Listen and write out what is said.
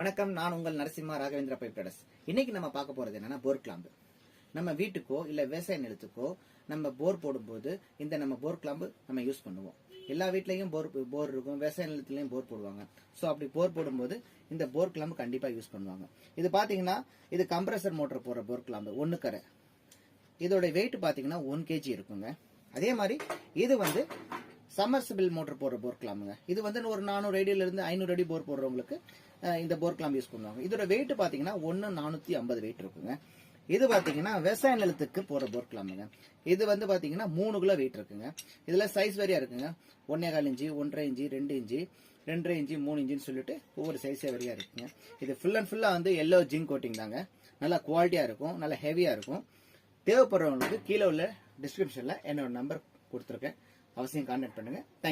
வணக்கம், நான் உங்கள் நரசிம்மா ராகவேந்திரா பைப் ட்ரேடர்ஸ். இன்னைக்கு நம்ம பார்க்க போறது என்னன்னா போர் கிளாம்பு. நம்ம வீட்டுக்கோ இல்ல விவசாய நிலத்துக்கோ நம்ம போர் போடும்போது இந்த நம்ம போர் கிளாம்பு நம்ம யூஸ் பண்ணுவோம். எல்லா வீட்லயும் போர் இருக்கும், விவசாய நிலத்திலயும் போர் போடுவாங்க. சோ அப்படி போர் போடும்போது இந்த போர் கிளாம்பு கண்டிப்பா யூஸ் பண்ணுவாங்க. இது பாத்தீங்கன்னா இது கம்ப்ரஸர் மோட்டர் போற போர் கிளாம்பு 1 கரை. இதோட வெயிட் பாத்தீங்கன்னா 1 kg இருக்குங்க. அதே மாதிரி இது வந்து சம்மர்சிபிள் மோட்டர் போடுற போர் கிளாம்புங்க. இது வந்து ஒரு 400 அடியில இருந்து 500 அடி போர் போடுறவங்களுக்கு இந்த போர் கிளாம்பு யூஸ் பண்ணுவாங்க. இதோட வெயிட் பாத்தீங்கன்னா 450 வெயிட் இருக்குங்க. இது பாத்தீங்கன்னா விவசாய நிலத்துக்கு போற போர் கிளாம்புங்க. இது வந்து பாத்தீங்கன்னா 3 கிலோ வெயிட் இருக்குங்க. இதுல சைஸ் வரையா இருக்குங்க. 1.25 இன்ச்சு, 1.5 இன்ச்சு, 2 இன்ச்சு, 2.5 இன்ச்சு, 3 இன்ச்சுன்னு சொல்லிட்டு ஒவ்வொரு சைஸே வரையா இருக்குங்க. இது ஃபுல் அண்ட் ஃபுல்லா வந்து எல்லோ ஜிங்க் கோட்டிங் தாங்க. நல்லா குவாலிட்டியா இருக்கும், நல்லா ஹெவியா இருக்கும். தேவைப்படுறவங்களுக்கு கீழே உள்ள டிஸ்கிரிப்ஷன்ல என்னோட நம்பர் கொடுத்துருக்கேன். அவசியம் கான்டாக்ட் பண்ணுங்க. தேங்க்யூ.